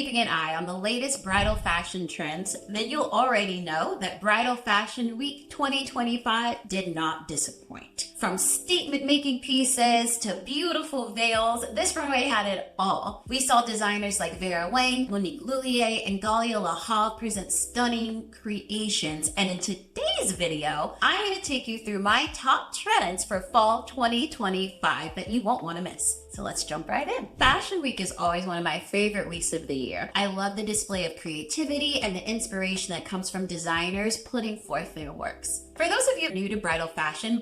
keeping an eye on the latest bridal fashion trends, then you'll already know that Bridal Fashion Week 2025 did not disappoint. From statement-making pieces to beautiful veils, this runway had it all. We saw designers like Vera Wang, Monique Lhuillier, and Galia Lahav present stunning creations. And in today's video, I'm going to take you through my top trends for fall 2025 that you won't want to miss. So let's jump right in. Fashion Week is always one of my favorite weeks of the year. I love the display of creativity and the inspiration that comes from designers putting forth their works. For those of you new to Bridal Fashion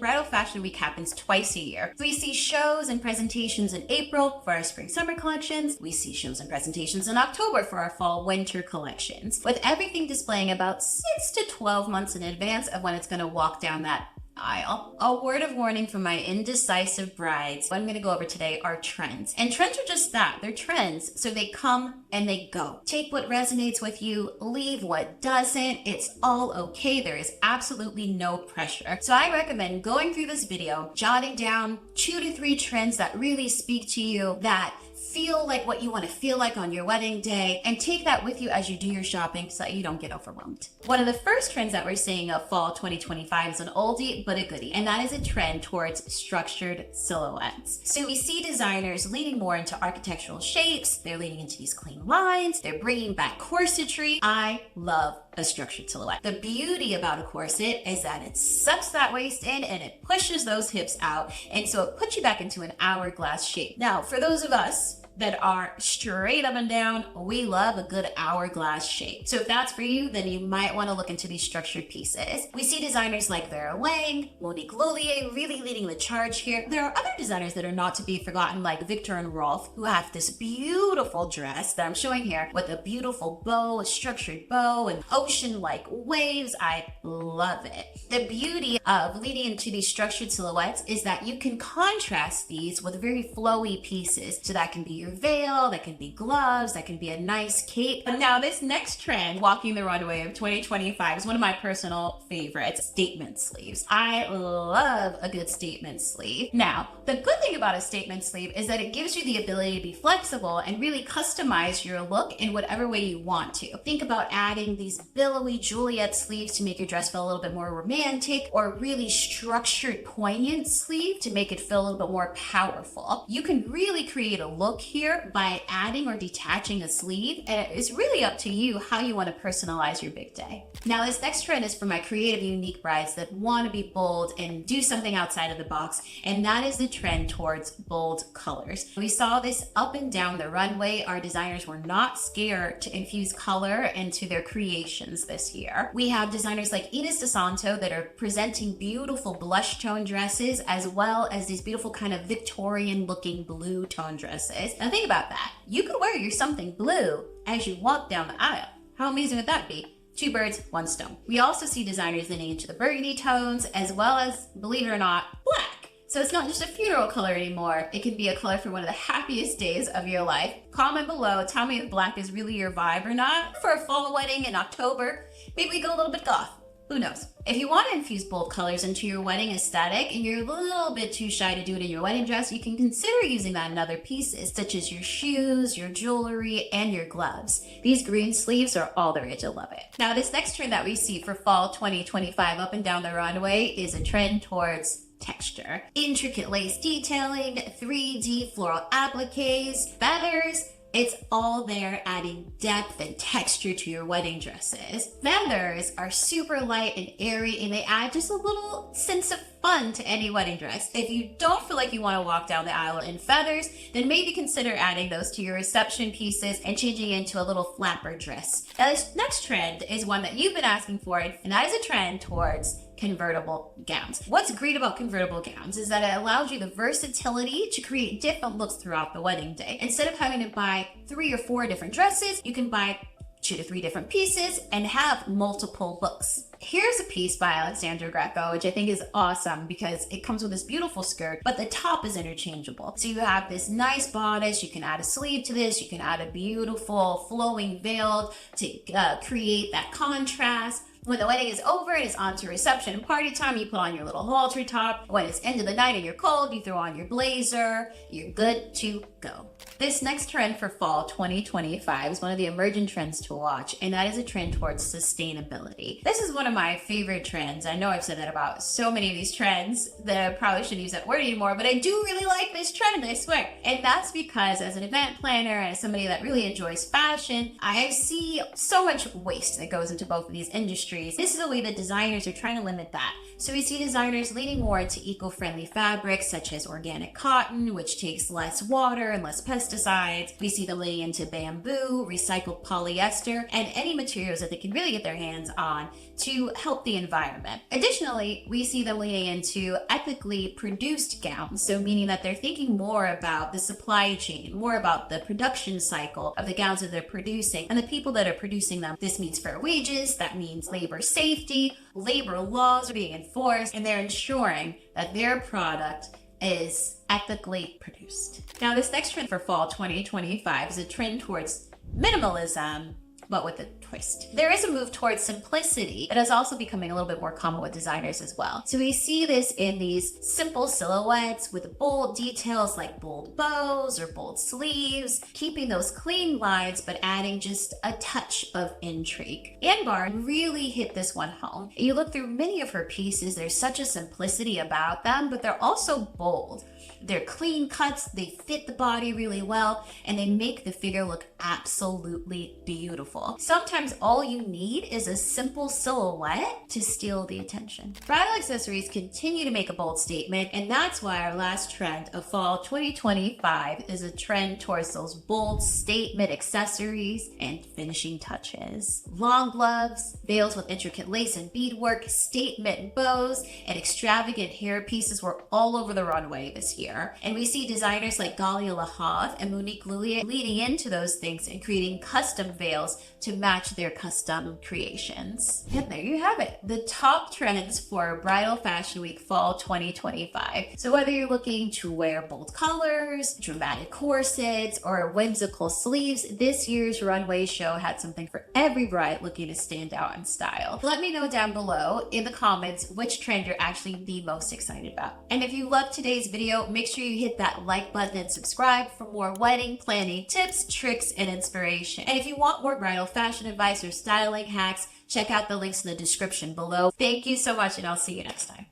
Week happens twice a year. We see shows and presentations in April for our spring-summer collections. We see shows and presentations in October for our fall-winter collections, with everything displaying about 6 to 12 months in advance of when it's going to walk down that aisle. A word of warning for my indecisive brides. What I'm going to go over today are trends. And trends are just that. They're trends. So they come and they go. Take what resonates with you, leave what doesn't. It's all okay. There is absolutely no pressure. So I recommend going through this video, jotting down 2 to 3 trends that really speak to you, that feel like what you want to feel like on your wedding day, and take that with you as you do your shopping so that you don't get overwhelmed. One of the first trends that we're seeing of fall 2025 is an oldie but a goodie, and that is a trend towards structured silhouettes. So we see designers leaning more into architectural shapes, they're leaning into these clean lines, they're bringing back corsetry. I love a structured silhouette. The beauty about a corset is that it sucks that waist in and it pushes those hips out, and so it puts you back into an hourglass shape. Now, for those of us that are straight up and down, we love a good hourglass shape. So if that's for you, then you might want to look into these structured pieces. We see designers like Vera Wang, Monique Lhuillier really leading the charge here. There are other designers that are not to be forgotten, like Victor and Rolf, who have this beautiful dress that I'm showing here with a beautiful bow, a structured bow, and ocean-like waves. I love it. The beauty of leading into these structured silhouettes is that you can contrast these with very flowy pieces. So that can be your veil, that can be gloves, that can be a nice cape. Now this next trend, walking the runway of 2025, is one of my personal favorites, statement sleeves. I love a good statement sleeve. Now, the good thing about a statement sleeve is that it gives you the ability to be flexible and really customize your look in whatever way you want to. Think about adding these billowy Juliet sleeves to make your dress feel a little bit more romantic, or really structured, poignant sleeve to make it feel a little bit more powerful. You can really create a look here by adding or detaching a sleeve, and it's really up to you how you want to personalize your big day. Now this next trend is for my creative, unique brides that want to be bold and do something outside of the box, and that is the trend towards bold colors. We saw this up and down the runway. Our designers were not scared to infuse color into their creations this year. We have designers like Ines DeSanto that are presenting beautiful blush tone dresses, as well as these beautiful kind of Victorian looking blue tone dresses. Now think about that. You could wear your something blue as you walk down the aisle. How amazing would that be? 2 birds, 1 stone. We also see designers leaning into the burgundy tones, as well as, believe it or not, black. So it's not just a funeral color anymore. It can be a color for one of the happiest days of your life. Comment below, tell me if black is really your vibe or not. For a fall wedding in October, maybe we go a little bit goth. Who knows? If you want to infuse bold colors into your wedding aesthetic and you're a little bit too shy to do it in your wedding dress, you can consider using that in other pieces, such as your shoes, your jewelry, and your gloves. These green sleeves are all the rage. I love it. Now, this next trend that we see for fall 2025 up and down the runway is a trend towards texture. Intricate lace detailing, 3D floral appliques, feathers. It's all there, adding depth and texture to your wedding dresses. Feathers are super light and airy, and they add just a little sense of fun to any wedding dress. If you don't feel like you want to walk down the aisle in feathers, then maybe consider adding those to your reception pieces and changing it into a little flapper dress. Now this next trend is one that you've been asking for, and that is a trend towards convertible gowns. What's great about convertible gowns is that it allows you the versatility to create different looks throughout the wedding day. Instead of having to buy 3 or 4 different dresses, you can buy 2 to 3 different pieces and have multiple looks. Here's a piece by Alexandra Greco, which I think is awesome because it comes with this beautiful skirt, but the top is interchangeable. So you have this nice bodice, you can add a sleeve to this, you can add a beautiful flowing veil to create that contrast. When the wedding is over, it is on to reception and party time. You put on your little halter top. When it's end of the night and you're cold, you throw on your blazer. You're good to go. This next trend for fall 2025 is one of the emerging trends to watch, and that is a trend towards sustainability. This is one of my favorite trends. I know I've said that about so many of these trends that I probably shouldn't use that word anymore, but I do really like this trend, I swear. And that's because as an event planner and as somebody that really enjoys fashion, I see so much waste that goes into both of these industries. This is the way that designers are trying to limit that. So we see designers leaning more into eco-friendly fabrics such as organic cotton, which takes less water and less pesticides. We see them leaning into bamboo, recycled polyester, and any materials that they can really get their hands on to help the environment. Additionally, we see them leaning into ethically produced gowns, so meaning that they're thinking more about the supply chain, more about the production cycle of the gowns that they're producing and the people that are producing them. This means fair wages, that means labor safety, labor laws are being enforced, and they're ensuring that their product is ethically produced. Now, this next trend for fall 2025 is a trend towards minimalism, but with a twist. There is a move towards simplicity that is also becoming a little bit more common with designers as well. So we see this in these simple silhouettes with bold details like bold bows or bold sleeves, keeping those clean lines, but adding just a touch of intrigue. Anbar really hit this one home. You look through many of her pieces, there's such a simplicity about them, but they're also bold. They're clean cuts, they fit the body really well, and they make the figure look absolutely beautiful. Sometimes all you need is a simple silhouette to steal the attention. Bridal accessories continue to make a bold statement, and that's why our last trend of fall 2025 is a trend towards those bold statement accessories and finishing touches. Long gloves, veils with intricate lace and beadwork, statement bows, and extravagant hair pieces were all over the runway this year. And we see designers like Galia Lahav and Monique Lhuillier leading into those things and creating custom veils to match their custom creations. And there you have it, the top trends for Bridal Fashion Week Fall 2025. So whether you're looking to wear bold colors, dramatic corsets, or whimsical sleeves, this year's runway show had something for every bride looking to stand out in style. Let me know down below in the comments which trend you're actually the most excited about. And if you loved today's video, make sure you hit that like button and subscribe for more wedding planning tips, tricks, and inspiration. And if you want more bridal fashion advice or styling hacks, check out the links in the description below. Thank you so much, and I'll see you next time.